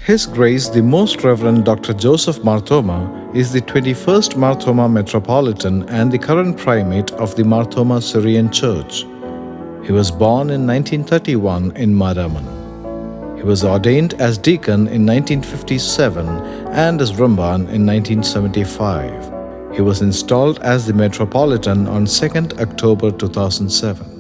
His Grace the Most Reverend Dr. Joseph Marthoma is the 21st Marthoma Metropolitan and the current primate of the Marthoma Syrian Church. He was born in 1931 in Maraman. He was ordained as deacon in 1957 and as Ramban in 1975. He was installed as the Metropolitan on 2nd October 2007.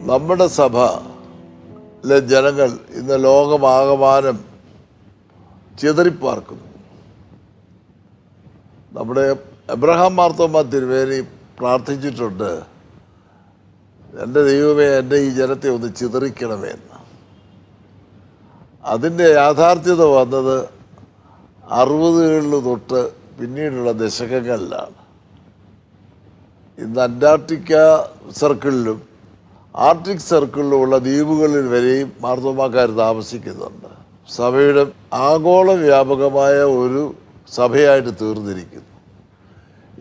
നമ്മുടെ സഭയിലെ ജനങ്ങൾ ഇന്ന് ലോകമാകമാനം ചിതറിപ്പാർക്കുന്നു. നമ്മുടെ Abraham Marthoma തിരുമേനി പ്രാർത്ഥിച്ചിട്ടുണ്ട്, എൻ്റെ ദൈവമേ എൻ്റെ ഈ ജനത്തെ ഒന്ന് ചിതറിക്കണമേ എന്ന്. അതിൻ്റെ യാഥാർത്ഥ്യത വന്നത് 60കളിൽ തൊട്ട് പിന്നീടുള്ള ദശകങ്ങളിലാണ്. ഇന്ന് അന്റാർട്ടിക്ക സർക്കിളിലും ആർട്ടിക് സർക്കിളിലുമുള്ള ദ്വീപുകളിൽ വരെയും മാർത്തോമാക്കാർ താമസിക്കുന്നുണ്ട്. സഭയുടെ ആഗോള വ്യാപകമായ ഒരു സഭയായിട്ട് തീർന്നിരിക്കുന്നു.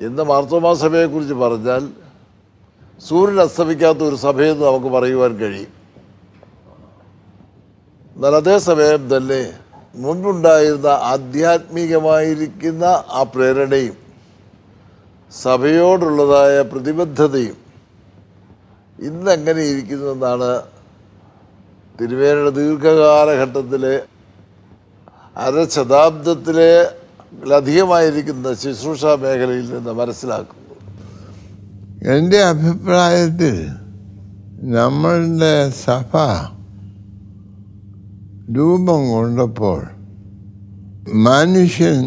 ഇന്ന് മാർത്തോമാ സഭയെക്കുറിച്ച് പറഞ്ഞാൽ സൂര്യൻ അസ്തമിക്കാത്ത ഒരു സഭയെന്ന് നമുക്ക് പറയുവാൻ കഴിയും. എന്നാൽ അതേസമയം തന്നെ മുൻപുണ്ടായിരുന്ന ആധ്യാത്മികമായിരിക്കുന്ന ആ പ്രേരണയും സഭയോടുള്ളതായ പ്രതിബദ്ധതയും ഇന്നെങ്ങനെ ഇരിക്കുന്നതെന്നാണ് തിരുമേനിയുടെ ദീർഘകാലഘട്ടത്തിലെ അരശതാബ്ദത്തിലധികമായിരിക്കുന്ന ശുശ്രൂഷ മേഖലയിൽ നിന്ന് മനസ്സിലാക്കുന്നു. എൻ്റെ അഭിപ്രായത്തിൽ നമ്മളുടെ സഭ രൂപം കൊണ്ടപ്പോൾ മനുഷ്യൻ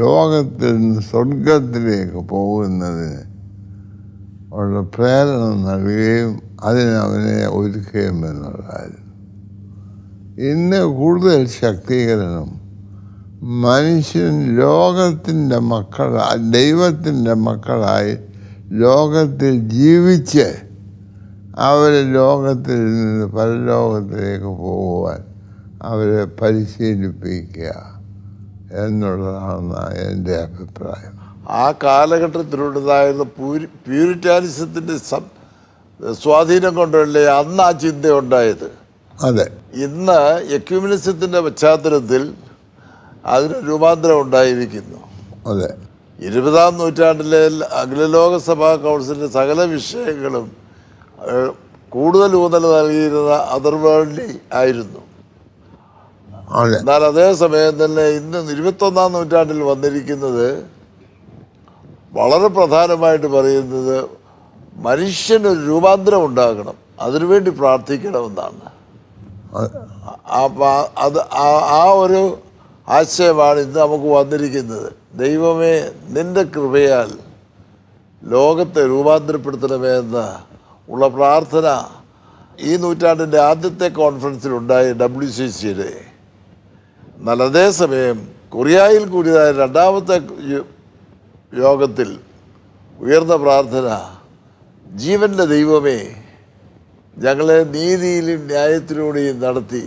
ലോകത്തിൽ നിന്ന് സ്വർഗത്തിലേക്ക് പോകുന്നതിന് ഉള്ള പ്രേരണ നൽകുകയും അതിനവനെ ഒരുക്കുകയും എന്നുള്ളതായിരുന്നു. ഇന്ന് കൂടുതൽ ശക്തീകരണം മനുഷ്യൻ ലോകത്തിൻ്റെ ദൈവത്തിൻ്റെ മക്കളായി ലോകത്തിൽ ജീവിച്ച് അവരെ ലോകത്തിൽ നിന്ന് പരലോകത്തിലേക്ക് പോകുവാൻ അവരെ പരിശീലിപ്പിക്കുക എന്നുള്ളതാണ് എൻ്റെ അഭിപ്രായം. ആ കാലഘട്ടത്തിലുള്ളതായിരുന്ന പ്യൂരിറ്റാനിസത്തിൻ്റെ സ്വാധീനം കൊണ്ടല്ലേ അന്ന് ആ ചിന്ത ഉണ്ടായത്. അതെ, ഇന്ന് എക്യുമിനിസത്തിൻ്റെ പശ്ചാത്തലത്തിൽ അതിന് രൂപാന്തരം ഉണ്ടായിരിക്കുന്നു. അതെ, 20ാം നൂറ്റാണ്ടിലെ അഖിലലോക സഭാ കൗൺസിലിൻ്റെ സകല വിഷയങ്ങളും കൂടുതൽ ഊന്നൽ നൽകിയിരുന്ന അതർവേൾഡ്ലി ആയിരുന്നു. എന്നാൽ അതേസമയം തന്നെ ഇന്ന് 21ാം നൂറ്റാണ്ടിൽ വന്നിരിക്കുന്നത് വളരെ പ്രധാനമായിട്ട് പറയുന്നത് മനുഷ്യനൊരു രൂപാന്തരം ഉണ്ടാകണം, അതിനുവേണ്ടി പ്രാർത്ഥിക്കണമെന്നാണ്. അത് ആ ഒരു ആശയമാണ് ഇന്ന് നമുക്ക് വന്നിരിക്കുന്നത്. ദൈവമേ, നിൻ്റെ കൃപയാൽ ലോകത്തെ രൂപാന്തരപ്പെടുത്തണമേ എന്ന ഉള്ള പ്രാർത്ഥന ഈ നൂറ്റാണ്ടിൻ്റെ ആദ്യത്തെ കോൺഫറൻസിലുണ്ടായ WCCയുടെ. എന്നാൽ അതേസമയം കൊറിയയിൽ കൂടിയതായ രണ്ടാമത്തെ യോഗത്തിൽ ഉയർന്ന പ്രാർത്ഥന, ജീവൻ്റെ ദൈവമേ, ഞങ്ങളെ നീതിയിലും ന്യായത്തിലൂടെയും നടത്തി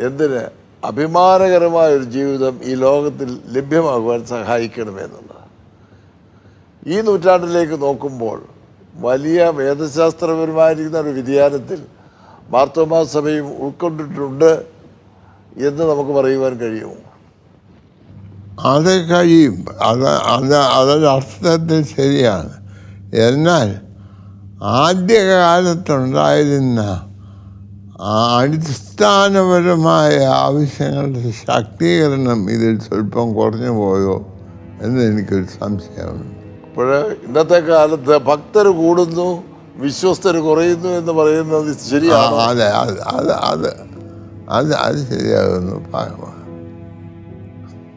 എന്തിന് അഭിമാനകരമായൊരു ജീവിതം ഈ ലോകത്തിൽ ലഭ്യമാകുവാൻ സഹായിക്കണമെന്നുള്ളത്. ഈ നൂറ്റാണ്ടിലേക്ക് നോക്കുമ്പോൾ വലിയ വേദശാസ്ത്രപരമായിരിക്കുന്ന ഒരു വ്യതിയാനത്തിൽ മാർത്തോമാ സഭയും ഉൾക്കൊണ്ടിട്ടുണ്ട് എന്ന് നമുക്ക് പറയുവാൻ കഴിയും. അത് കഴിയും. അതൊരർത്ഥത്തിൽ ശരിയാണ്. എന്നാൽ ആദ്യകാലത്തുണ്ടായിരുന്ന അടിസ്ഥാനപരമായ ആവശ്യങ്ങളുടെ ശാക്തീകരണം ഇതിൽ സ്വല്പം കുറഞ്ഞു പോയോ എന്ന് എനിക്കൊരു സംശയമുണ്ട്. അപ്പോൾ ഇന്നത്തെ കാലത്ത് ഭക്തർ കൂടുന്നു, വിശ്വസ്തർ കുറയുന്നു എന്ന് പറയുന്നത് ശരിയാണ്. അതെ, അത് ശരിയാകുന്നു.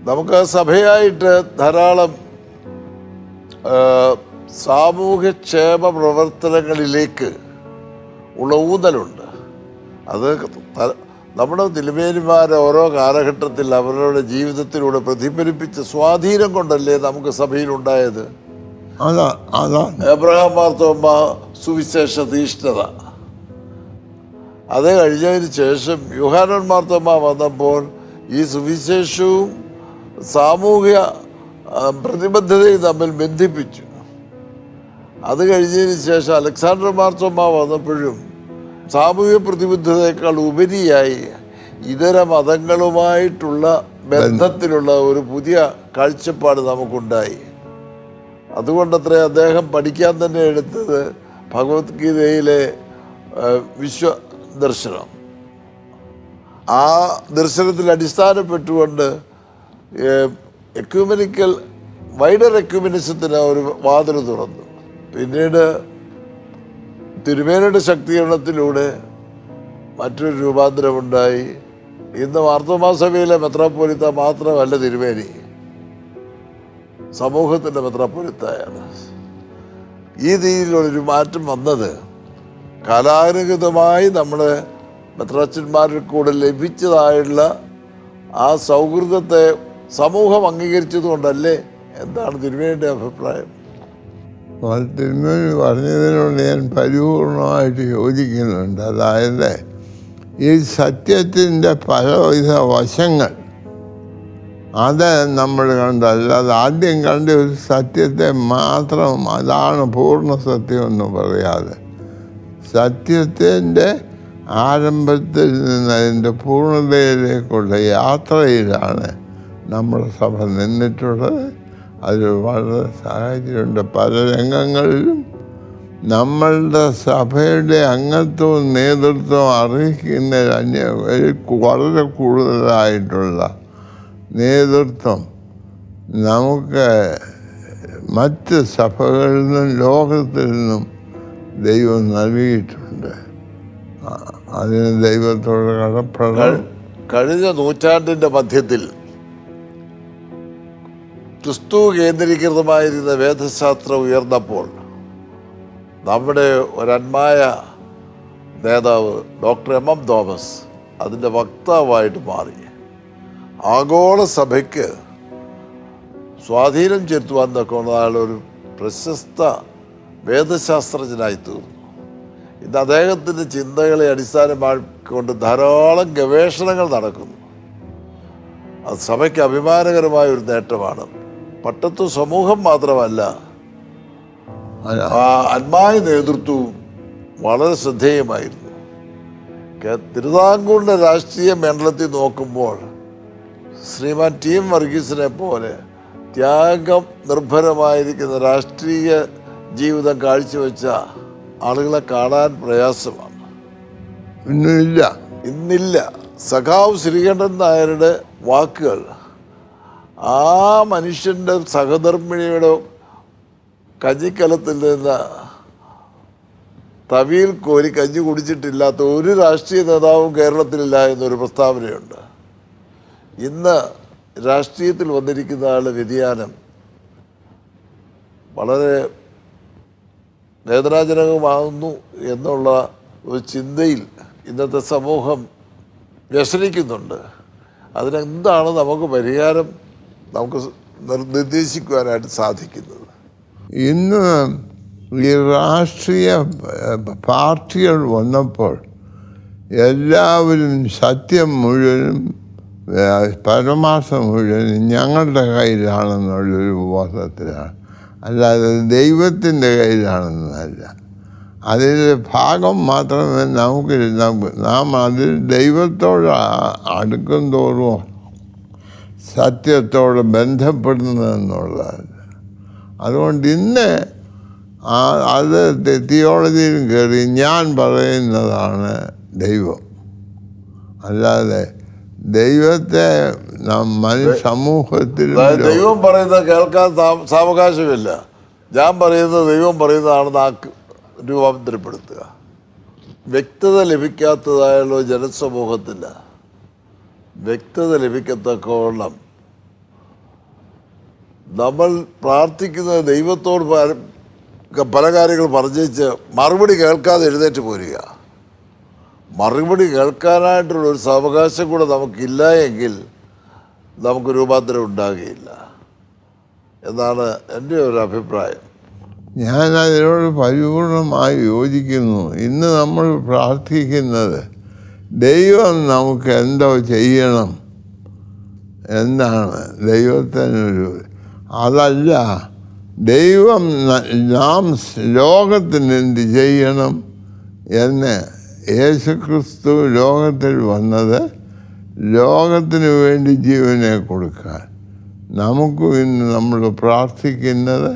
നമുക്ക് സഭയായിട്ട് ധാരാളം സാമൂഹ്യക്ഷേമ പ്രവർത്തനങ്ങളിലേക്ക് ഉള്ള ഊന്നലുണ്ട്. അത് നമ്മുടെ തിരുമേനിമാർ ഓരോ കാലഘട്ടത്തിൽ അവരുടെ ജീവിതത്തിലൂടെ പ്രതിഫലിപ്പിച്ച സ്വാധീനം കൊണ്ടല്ലേ നമുക്ക് സഭയിലുണ്ടായത്. എബ്രഹാം മാർത്തോമ്മ സുവിശേഷ തീഷ്ണത, അത് കഴിഞ്ഞതിന് ശേഷം യോഹന്നാൻ മാർത്തോമ്മ വന്നപ്പോൾ ഈ സുവിശേഷവും സാമൂഹ്യ പ്രതിബദ്ധതയും തമ്മിൽ ബന്ധിപ്പിച്ചു. അത് കഴിഞ്ഞതിന് ശേഷം അലക്സാണ്ടർ മാർത്തോമ്മ വന്നപ്പോഴും സാമൂഹ്യ പ്രതിബദ്ധതയേക്കാൾ ഉപരിയായി ഇതര മതങ്ങളുമായിട്ടുള്ള ബന്ധത്തിലുള്ള ഒരു പുതിയ കാഴ്ചപ്പാട് നമുക്കുണ്ടായി. അതുകൊണ്ടത്ര അദ്ദേഹം പഠിക്കാൻ തന്നെ എടുത്തത് ഭഗവത്ഗീതയിലെ വിശ്വദർശനം. ആ ദർശനത്തിൽ അടിസ്ഥാനപ്പെട്ടുകൊണ്ട് എക്യൂമെനിക്കൽ വൈഡർ എക്യൂമെനിസത്തിന് ഒരു വാതിൽ തുറന്നു. പിന്നീട് തിരുമേനിയുടെ ശക്തീകരണത്തിലൂടെ മറ്റൊരു രൂപാന്തരമുണ്ടായി. ഇന്ന് മാർത്തോമാ സഭയിലെ മെത്രാപ്പോലിത്ത മാത്രമല്ല തിരുമേനി, സമൂഹത്തിൻ്റെ മെത്രാപ്പോലിത്തയാണ്. ഈ രീതിയിലുള്ളൊരു മാറ്റം വന്നത് കാലാനുഗതമായി നമ്മുടെ മെത്രാച്ചന്മാരിൽ കൂടെ ലഭിച്ചതായുള്ള ആ സൗഹൃദത്തെ സമൂഹം അംഗീകരിച്ചതുകൊണ്ടല്ലേ? എന്താണ് തിരുമേനിയുടെ അഭിപ്രായം? തിരുമേനി പറഞ്ഞതിനോട് ഞാൻ പരിപൂർണമായിട്ട് യോജിക്കുന്നുണ്ട്. അതായത് ഈ സത്യത്തിൻ്റെ പലവിധ വശങ്ങൾ അത് നമ്മൾ കണ്ടല്ലാതെ ആദ്യം കണ്ട ഒരു സത്യത്തെ മാത്രം അതാണ് പൂർണ്ണ സത്യമെന്ന് പറയാതെ സത്യത്തിൻ്റെ ആരംഭത്തിൽ നിന്ന് അതിൻ്റെ പൂർണ്ണതയിലേക്കുള്ള യാത്രയിലാണ് നമ്മുടെ സഭ നിന്നിട്ടുള്ളത്. അതിൽ വളരെ സാഹചര്യമുണ്ട്. പല രംഗങ്ങളിലും നമ്മളുടെ സഭയുടെ അംഗത്വവും നേതൃത്വവും അർഹിക്കുന്നതിന് വളരെ കൂടുതലായിട്ടുള്ള നേതൃത്വം നമുക്ക് മറ്റ് സഭകളിൽ നിന്നും ലോകത്തിൽ നിന്നും ദൈവം നൽകിയിട്ടുണ്ട്. അതിന് ദൈവത്തോട് കടപ്പെടണം. കഴിഞ്ഞ നൂറ്റാണ്ടിൻ്റെ മധ്യത്തിൽ ക്രിസ്തു കേന്ദ്രീകൃതമായിരുന്ന വേദശാസ്ത്രം ഉയർന്നപ്പോൾ നമ്മുടെ ഒരന്മായ നേതാവ് ഡോക്ടർ M.M. തോമസ് അതിൻ്റെ വക്താവായിട്ട് മാറി. ആഗോള സഭയ്ക്ക് സ്വാധീനം ചെലുത്തുവാൻ തക്കവണ്ണം അയാളൊരു പ്രശസ്ത വേദശാസ്ത്രജ്ഞനായി തീർന്നു. ഇന്ന് അദ്ദേഹത്തിൻ്റെ ചിന്തകളെ അടിസ്ഥാനമാക്കിക്കൊണ്ട് ധാരാളം ഗവേഷണങ്ങൾ നടക്കുന്നു. അത് സഭയ്ക്ക് അഭിമാനകരമായ ഒരു നേട്ടമാണ്. പട്ടത്തു സമൂഹം മാത്രമല്ല, അന്മായ നേതൃത്വവും വളരെ ശ്രദ്ധേയമായിരുന്നു. തിരുവിതാംകൂറിൻ്റെ രാഷ്ട്രീയ മണ്ഡലത്തിൽ നോക്കുമ്പോൾ ശ്രീമാൻ T. M. വർഗീസിനെ പോലെ ത്യാഗം നിർഭരമായിരിക്കുന്ന രാഷ്ട്രീയ ജീവിതം കാഴ്ചവെച്ച ആളുകളെ കാണാൻ പ്രയാസമാണ്. ഇന്നില്ല. സഖാവ് ശ്രീകണ്ഠൻ നായരുടെ വാക്കുകൾ ആ മനുഷ്യൻ്റെ സഹധർമ്മിണിയുടെ കഞ്ഞിക്കലത്തിൽ നിന്ന് തവിയിൽ കോരി കഞ്ഞി കുടിച്ചിട്ടില്ലാത്ത ഒരു രാഷ്ട്രീയ നേതാവും കേരളത്തിലില്ല എന്നൊരു പ്രസ്താവനയുണ്ട്. ഇന്ന് രാഷ്ട്രീയത്തിൽ വന്നിരിക്കുന്ന ആളുടെ വ്യതിയാനം വളരെ വേദനാജനകമാകുന്നു എന്നുള്ള ഒരു ചിന്തയിൽ ഇന്നത്തെ സമൂഹം വ്യസനിക്കുന്നുണ്ട്. അതിനെന്താണ് നമുക്ക് പരിഹാരം നമുക്ക് നിർദ്ദേശിക്കുവാനായിട്ട് സാധിക്കുന്നത്? ഇന്ന് ഈ രാഷ്ട്രീയ പാർട്ടികൾ വന്നപ്പോൾ എല്ലാവരും സത്യം മുഴുവനും പരമാർത്ഥം മുഴുവനും ഞങ്ങളുടെ കയ്യിലാണെന്നുള്ളൊരു ബോധത്തിലാണ്, അല്ലാതെ ദൈവത്തിൻ്റെ കയ്യിലാണെന്നല്ല. അതിൻ്റെ ഭാഗം മാത്രമേ നാം അതിൽ ദൈവത്തോട് അടുക്കും തോറും സത്യത്തോട് ബന്ധപ്പെടുന്നതെന്നുള്ളതല്ല. അതുകൊണ്ട് ഇന്ന് അത് തിയോളജിയിൽ കയറി ഞാൻ പറയുന്നതാണ് ദൈവം, അല്ലാതെ ദൈവത്തെ സമൂഹത്തിൽ ദൈവം പറയുന്നത് കേൾക്കാൻ സാവകാശമില്ല. ഞാൻ പറയുന്നത് ദൈവം പറയുന്നതാണെന്ന് രൂപാന്തരപ്പെടുത്തുക. വ്യക്തത ലഭിക്കാത്തതായുള്ള ജനസമൂഹത്തിന് വ്യക്തത ലഭിക്കത്തക്കോളം നമ്മൾ പ്രാർത്ഥിക്കുന്നത് ദൈവത്തോട് പല കാര്യങ്ങൾ പറഞ്ഞേച്ച് മറുപടി കേൾക്കാതെ എഴുന്നേറ്റ് പോരുക. മറുപടി കേൾക്കാനായിട്ടുള്ളൊരു സാവകാശം കൂടെ നമുക്കില്ല എങ്കിൽ നമുക്ക് രൂപാന്തരം ഉണ്ടാകുകയില്ല എന്നാണ് എൻ്റെ ഒരു അഭിപ്രായം. ഞാൻ അതിനോട് പരിപൂർണമായി യോജിക്കുന്നു. ഇന്ന് നമ്മൾ പ്രാർത്ഥിക്കുന്നത് ദൈവം നമുക്ക് എന്തോ ചെയ്യണം എന്നാണ് ദൈവത്തിനൊരു, അതല്ല ദൈവം നാം ലോകത്തിന് എന്ത് ചെയ്യണം എന്ന്. യേശുക്രിസ്തു ലോകത്തിൽ വന്നത് ലോകത്തിന് വേണ്ടി ജീവനെ കൊടുക്കാൻ. നമുക്ക് ഇന്ന് നമ്മൾ പ്രാർത്ഥിക്കുന്നത്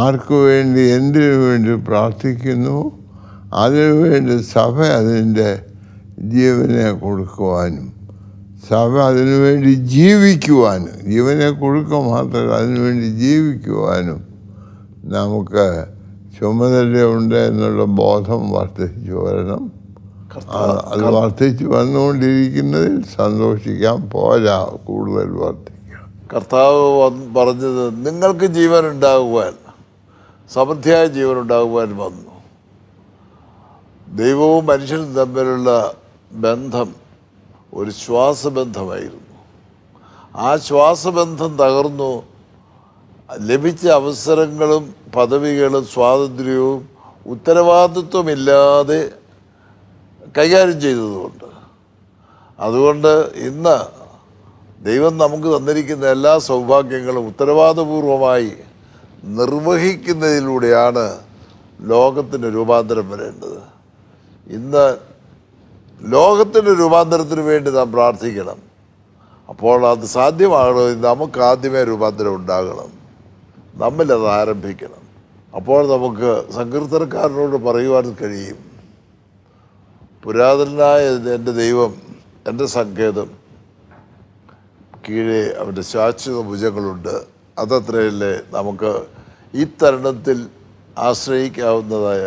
ആർക്കു വേണ്ടി എന്തിനു വേണ്ടി പ്രാർത്ഥിക്കുന്നു? അതിനുവേണ്ടി സഭ അതിൻ്റെ ജീവനെ കൊടുക്കുവാനും സഭ അതിനുവേണ്ടി ജീവിക്കുവാനും, ജീവനെ കൊടുക്കുക മാത്രമല്ല അതിനുവേണ്ടി ജീവിക്കുവാനും നമുക്ക് ചുമതലയുണ്ട് എന്നുള്ള ബോധം വർദ്ധിച്ചു വരണം. അത് വർദ്ധിച്ചു വന്നുകൊണ്ടിരിക്കുന്നതിൽ സന്തോഷിക്കാൻ പോരാ, കൂടുതൽ വർദ്ധിക്കാം. കർത്താവ് പറഞ്ഞത് നിങ്ങൾക്ക് ജീവൻ ഉണ്ടാകുവാൻ, സമൃദ്ധിയായ ജീവൻ ഉണ്ടാകുവാൻ വന്നു. ദൈവവും മനുഷ്യനും തമ്മിലുള്ള ബന്ധം ഒരു ശ്വാസബന്ധമായിരുന്നു. ആ ശ്വാസബന്ധം തകർന്നു. ലഭിച്ച അവസരങ്ങളും പദവികളും സ്വാതന്ത്ര്യവും ഉത്തരവാദിത്വമില്ലാതെ കൈകാര്യം ചെയ്തതുകൊണ്ട്. അതുകൊണ്ട് ഇന്ന് ദൈവം നമുക്ക് തന്നിരിക്കുന്ന എല്ലാ സൗഭാഗ്യങ്ങളും ഉത്തരവാദപൂർവമായി നിർവഹിക്കുന്നതിലൂടെയാണ് ലോകത്തിന് രൂപാന്തരം വരേണ്ടത്. ഇന്ന് ലോകത്തിൻ്റെ രൂപാന്തരത്തിന് വേണ്ടി നാം പ്രാർത്ഥിക്കണം. അപ്പോൾ അത് സാധ്യമാകണമെങ്കിൽ നമുക്ക് ആദ്യമേ രൂപാന്തരം ഉണ്ടാകണം, നമ്മിലത് ആരംഭിക്കണം. അപ്പോൾ നമുക്ക് സങ്കീർത്തനക്കാരനോട് പറയുവാൻ കഴിയും, പുരാതനായ എൻ്റെ ദൈവം എൻ്റെ സങ്കേതം, കീഴേ അവൻ്റെ ശാശ്വത ഭുജങ്ങളുണ്ട്. അതത്രയല്ലേ നമുക്ക് ഈ തരുണത്തിൽ ആശ്രയിക്കാവുന്നതായ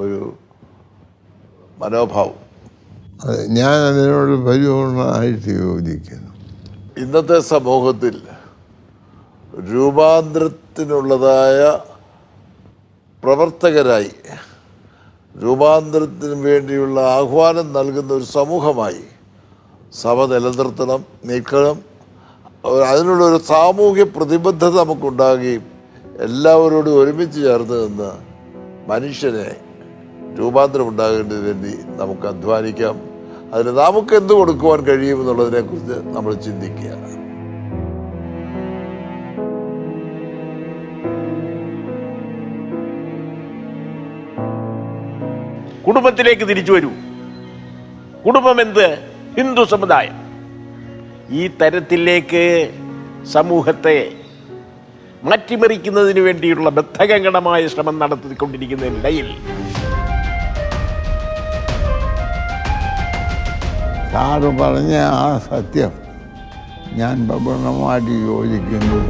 ഒരു മനോഭാവം. ഞാൻ അതിനോട് പരിപൂർണമായിട്ട് യോജിക്കുന്നു. ഇന്നത്തെ സമൂഹത്തിൽ രൂപാന്തരത്തിനുള്ളതായ പ്രവർത്തകരായി, രൂപാന്തരത്തിന് വേണ്ടിയുള്ള ആഹ്വാനം നൽകുന്ന ഒരു സമൂഹമായി സഭ നിൽക്കണം. അതിനുള്ളൊരു സാമൂഹ്യ പ്രതിബദ്ധത നമുക്കുണ്ടാകുകയും എല്ലാവരോടും ഒരുമിച്ച് ചേർന്ന് നിന്ന് മനുഷ്യനെ രൂപാന്തരം ഉണ്ടാകേണ്ടതിന് വേണ്ടി നമുക്ക് അധ്വാനിക്കാം. അതിന് നമുക്ക് എന്ത് കൊടുക്കുവാൻ കഴിയുമെന്നുള്ളതിനെക്കുറിച്ച് നമ്മൾ ചിന്തിക്കുക. കുടുംബത്തിലേക്ക് തിരിച്ചു വരൂ. കുടുംബം എന്ത്? ഹിന്ദു സമുദായം. ഈ തരത്തിലേക്ക് സമൂഹത്തെ മാറ്റിമറിക്കുന്നതിന് വേണ്ടിയുള്ള ബദ്ധകങ്കണമായ ശ്രമം നടത്തിക്കൊണ്ടിരിക്കുന്നതിനിടയിൽ സാറ് പറഞ്ഞ ആ സത്യം ഞാൻ പൂർണ്ണമായിട്ട് യോജിക്കുന്നു.